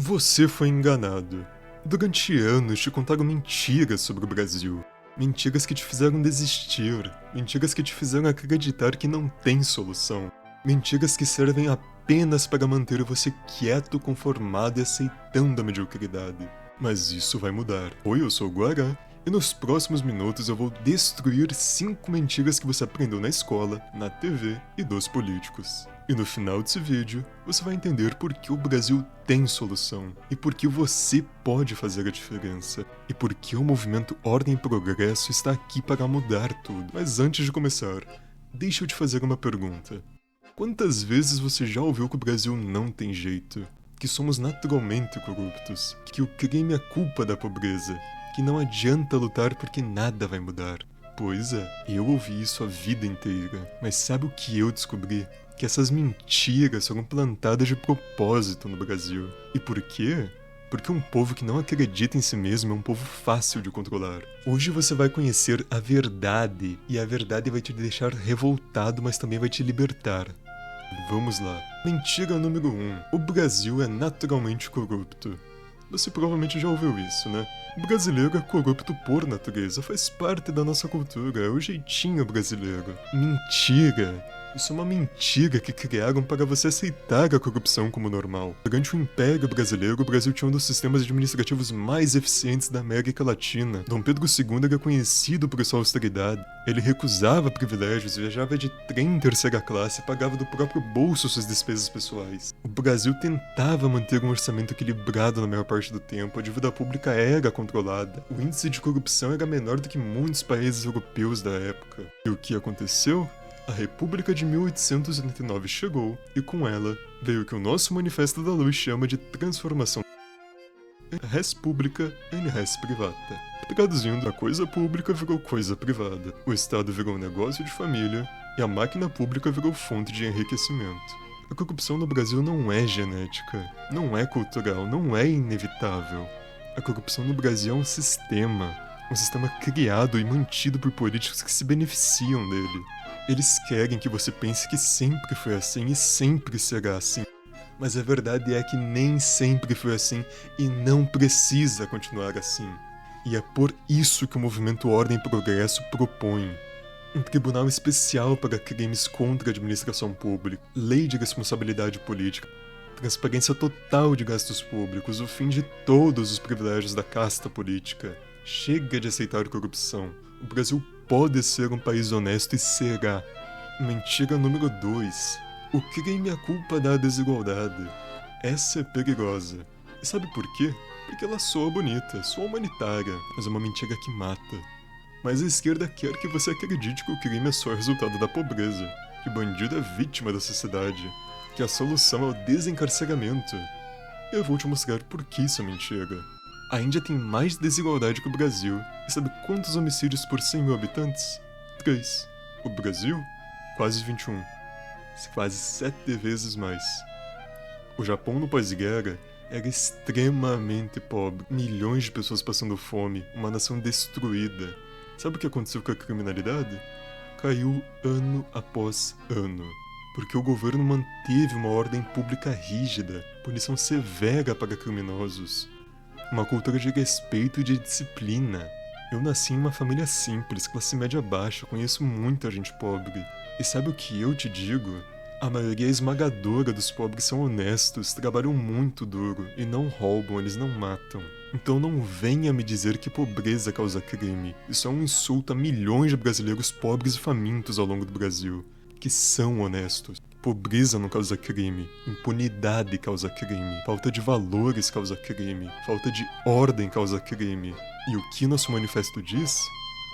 Você foi enganado. Durante anos te contaram mentiras sobre o Brasil. Mentiras que te fizeram desistir. Mentiras que te fizeram acreditar que não tem solução. Mentiras que servem apenas para manter você quieto, conformado e aceitando a mediocridade. Mas isso vai mudar. Oi, eu sou o Guará. E nos próximos minutos eu vou destruir 5 mentiras que você aprendeu na escola, na TV e dos políticos. E no final desse vídeo, você vai entender por que o Brasil tem solução, e por que você pode fazer a diferença, e por que o movimento Ordem e Progresso está aqui para mudar tudo. Mas antes de começar, deixa eu te fazer uma pergunta. Quantas vezes você já ouviu que o Brasil não tem jeito? Que somos naturalmente corruptos? Que o crime é culpa da pobreza? Que não adianta lutar porque nada vai mudar? Pois é, eu ouvi isso a vida inteira. Mas sabe o que eu descobri? Que essas mentiras foram plantadas de propósito no Brasil. E por quê? Porque um povo que não acredita em si mesmo é um povo fácil de controlar. Hoje você vai conhecer a verdade, e a verdade vai te deixar revoltado, mas também vai te libertar. Vamos lá. Mentira número 1. O Brasil é naturalmente corrupto. Você provavelmente já ouviu isso, né? O brasileiro é corrupto por natureza, faz parte da nossa cultura, é o jeitinho brasileiro. Mentira! Isso é uma mentira que criaram para você aceitar a corrupção como normal. Durante o Império Brasileiro, o Brasil tinha um dos sistemas administrativos mais eficientes da América Latina. Dom Pedro II era conhecido por sua austeridade. Ele recusava privilégios, viajava de trem em terceira classe e pagava do próprio bolso suas despesas pessoais. O Brasil tentava manter um orçamento equilibrado na maior parte do tempo, a dívida pública era controlada. O índice de corrupção era menor do que muitos países europeus da época. E o que aconteceu? A República de 1889 chegou, e com ela veio o que o nosso Manifesto da Luz chama de transformação res publica em res privata. Traduzindo, a coisa pública virou coisa privada, o Estado virou um negócio de família, e a máquina pública virou fonte de enriquecimento. A corrupção no Brasil não é genética, não é cultural, não é inevitável. A corrupção no Brasil é um sistema criado e mantido por políticos que se beneficiam dele. Eles querem que você pense que sempre foi assim e sempre será assim. Mas a verdade é que nem sempre foi assim e não precisa continuar assim. E é por isso que o movimento Ordem e Progresso propõe um tribunal especial para crimes contra a administração pública, lei de responsabilidade política, transparência total de gastos públicos, o fim de todos os privilégios da casta política. Chega de aceitar corrupção. O Brasil pode ser um país honesto e será. Mentira número 2. O crime é a culpa da desigualdade. Essa é perigosa. E sabe por quê? Porque ela soa bonita, soa humanitária, mas é uma mentira que mata. Mas a esquerda quer que você acredite que o crime é só resultado da pobreza, que o bandido é vítima da sociedade, que a solução é o desencarceramento. Eu vou te mostrar por que isso é mentira. A Índia tem mais desigualdade que o Brasil. E sabe quantos homicídios por 100 mil habitantes? 3. O Brasil? Quase 21. Quase 7 vezes mais. O Japão no pós-guerra era extremamente pobre. Milhões de pessoas passando fome. Uma nação destruída. Sabe o que aconteceu com a criminalidade? Caiu ano após ano. Porque o governo manteve uma ordem pública rígida. Punição severa para criminosos. Uma cultura de respeito e de disciplina. Eu nasci em uma família simples, classe média baixa, conheço muita gente pobre. E sabe o que eu te digo? A maioria esmagadora dos pobres são honestos, trabalham muito duro e não roubam, eles não matam. Então não venha me dizer que pobreza causa crime. Isso é um insulto a milhões de brasileiros pobres e famintos ao longo do Brasil, que são honestos. Pobreza não causa crime, impunidade causa crime, falta de valores causa crime, falta de ordem causa crime. E o que nosso manifesto diz?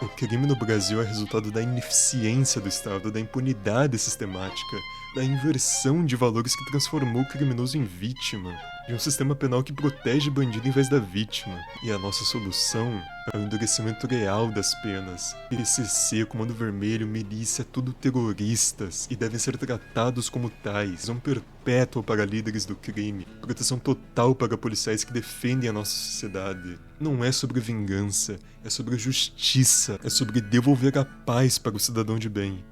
O crime no Brasil é resultado da ineficiência do Estado, da impunidade sistemática, da inversão de valores que transformou o criminoso em vítima, de um sistema penal que protege o bandido em vez da vítima. E a nossa solução é o endurecimento real das penas. PCC, Comando Vermelho, milícia, tudo terroristas, e devem ser tratados como tais. Prisão perpétua para líderes do crime, proteção total para policiais que defendem a nossa sociedade. Não é sobre vingança, é sobre justiça, é sobre devolver a paz para o cidadão de bem.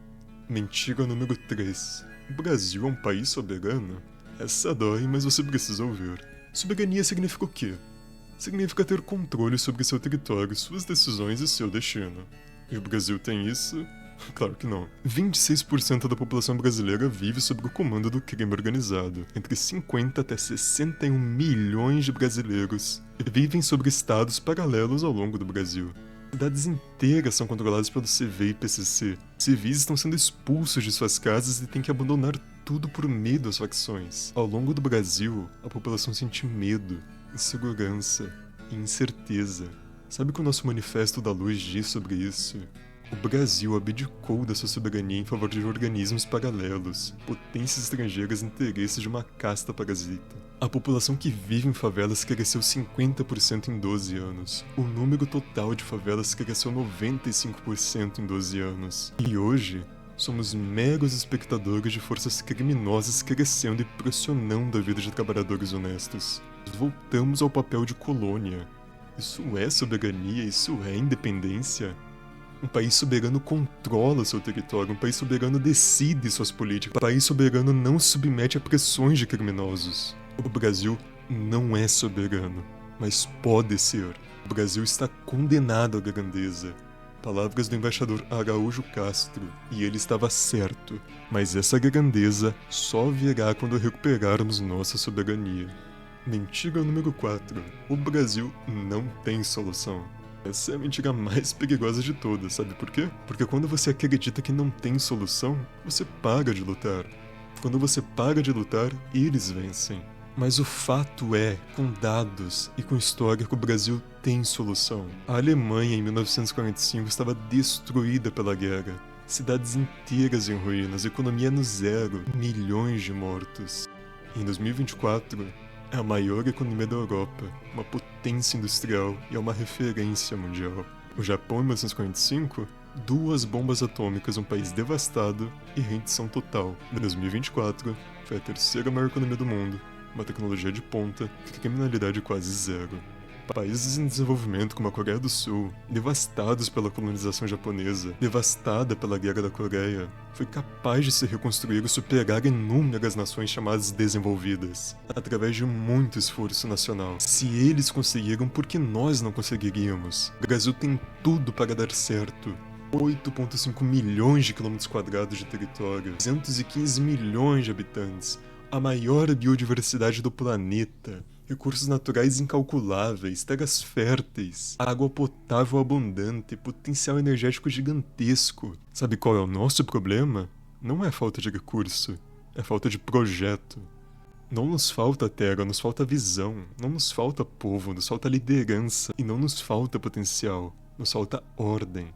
Mentira número 3. O Brasil é um país soberano? Essa dói, mas você precisa ouvir. Soberania significa o quê? Significa ter controle sobre seu território, suas decisões e seu destino. E o Brasil tem isso? Claro que não. 26% da população brasileira vive sob o comando do crime organizado. Entre 50 até 61 milhões de brasileiros vivem sobre estados paralelos ao longo do Brasil. Cidades inteiras são controladas pelo CV e PCC. Civis estão sendo expulsos de suas casas e têm que abandonar tudo por medo às facções. Ao longo do Brasil, a população sente medo, insegurança e incerteza. Sabe o que o nosso Manifesto da Luz diz sobre isso? O Brasil abdicou da sua soberania em favor de organismos paralelos, potências estrangeiras e interesses de uma casta parasita. A população que vive em favelas cresceu 50% em 12 anos. O número total de favelas cresceu 95% em 12 anos. E hoje, somos meros espectadores de forças criminosas crescendo e pressionando a vida de trabalhadores honestos. Voltamos ao papel de colônia. Isso é soberania? Isso é independência? Um país soberano controla seu território, um país soberano decide suas políticas, um país soberano não se submete a pressões de criminosos. O Brasil não é soberano, mas pode ser. O Brasil está condenado à grandeza. Palavras do embaixador Araújo Castro, e ele estava certo, mas essa grandeza só virá quando recuperarmos nossa soberania. Mentira número 4. O Brasil não tem solução. Essa é a mentira mais perigosa de todas, sabe por quê? Porque quando você acredita que não tem solução, você para de lutar. Quando você para de lutar, eles vencem. Mas o fato é, com dados e com história, que o Brasil tem solução. A Alemanha, em 1945, estava destruída pela guerra. Cidades inteiras em ruínas, economia no zero, milhões de mortos. Em 2024, é a maior economia da Europa, uma potência industrial e é uma referência mundial. O Japão, em 1945, 2 bombas atômicas, um país devastado e rendição total. Em 2024, foi a 3ª maior economia do mundo, uma tecnologia de ponta, criminalidade quase zero. Países em desenvolvimento como a Coreia do Sul, devastados pela colonização japonesa, devastada pela Guerra da Coreia, foi capaz de se reconstruir e superar inúmeras nações chamadas desenvolvidas, através de muito esforço nacional. Se eles conseguiram, por que nós não conseguiríamos? O Brasil tem tudo para dar certo. 8,5 milhões de quilômetros quadrados de território, 215 milhões de habitantes, a maior biodiversidade do planeta, recursos naturais incalculáveis, terras férteis, água potável abundante, potencial energético gigantesco. Sabe qual é o nosso problema? Não é falta de recurso, é falta de projeto. Não nos falta terra, nos falta visão, não nos falta povo, nos falta liderança e não nos falta potencial, nos falta ordem.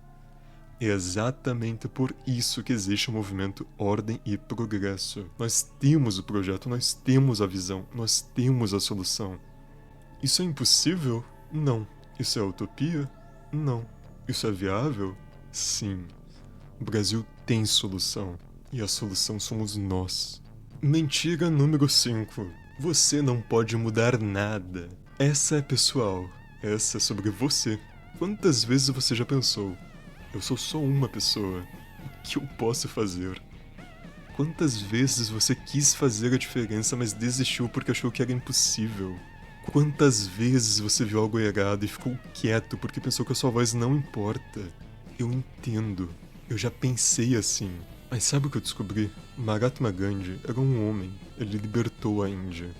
É exatamente por isso que existe o movimento Ordem e Progresso. Nós temos o projeto, nós temos a visão, nós temos a solução. Isso é impossível? Não. Isso é utopia? Não. Isso é viável? Sim. O Brasil tem solução. E a solução somos nós. Mentira número 5. Você não pode mudar nada. Essa é pessoal. Essa é sobre você. Quantas vezes você já pensou? Eu sou só uma pessoa. O que eu posso fazer? Quantas vezes você quis fazer a diferença, mas desistiu porque achou que era impossível? Quantas vezes você viu algo errado e ficou quieto porque pensou que a sua voz não importa? Eu entendo. Eu já pensei assim. Mas sabe o que eu descobri? Mahatma Gandhi era um homem. Ele libertou a Índia.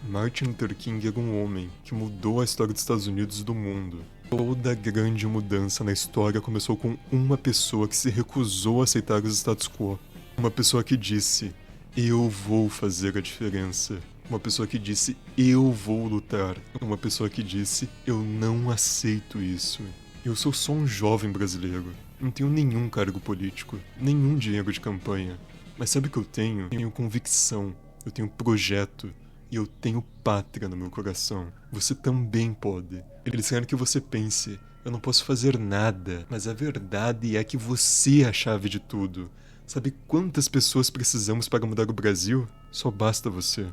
Martin Luther King era um homem que mudou a história dos Estados Unidos e do mundo. Toda grande mudança na história começou com uma pessoa que se recusou a aceitar os status quo. Uma pessoa que disse, eu vou fazer a diferença. Uma pessoa que disse, eu vou lutar. Uma pessoa que disse, eu não aceito isso. Eu sou só um jovem brasileiro. Não tenho nenhum cargo político, nenhum dinheiro de campanha. Mas sabe o que eu tenho? Eu tenho convicção, eu tenho projeto. E eu tenho pátria no meu coração. Você também pode. Eles querem que você pense, eu não posso fazer nada, mas a verdade é que você é a chave de tudo. Sabe quantas pessoas precisamos para mudar o Brasil? Só basta você.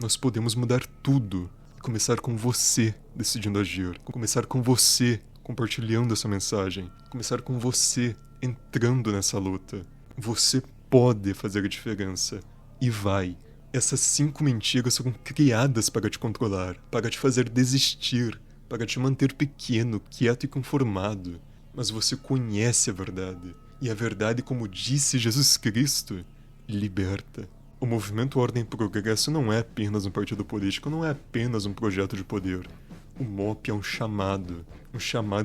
Nós podemos mudar tudo. E começar com você decidindo agir. Começar com você compartilhando essa mensagem. Começar com você entrando nessa luta. Você pode fazer a diferença. E vai. Essas 5 mentiras foram criadas para te controlar, para te fazer desistir, para te manter pequeno, quieto e conformado. Mas você conhece a verdade. E a verdade, como disse Jesus Cristo, liberta. O movimento Ordem e Progresso não é apenas um partido político, não é apenas um projeto de poder. O MOP é um chamado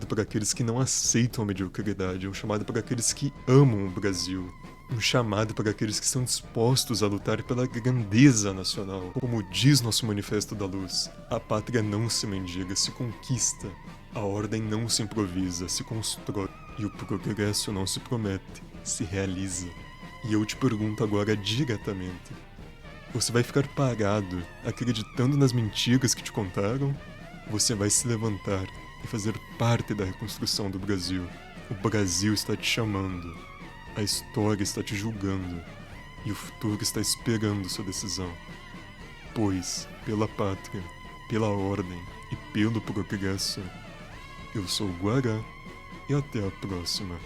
para aqueles que não aceitam a mediocridade, um chamado para aqueles que amam o Brasil, um chamado para aqueles que estão dispostos a lutar pela grandeza nacional. Como diz nosso Manifesto da Luz, a pátria não se mendiga, se conquista. A ordem não se improvisa, se constrói. E o progresso não se promete, se realiza. E eu te pergunto agora diretamente: você vai ficar parado, acreditando nas mentiras que te contaram? Você vai se levantar e fazer parte da reconstrução do Brasil. O Brasil está te chamando. A história está te julgando. E o futuro está esperando sua decisão. Pois, pela pátria, pela ordem e pelo progresso, eu sou o Guará e até a próxima.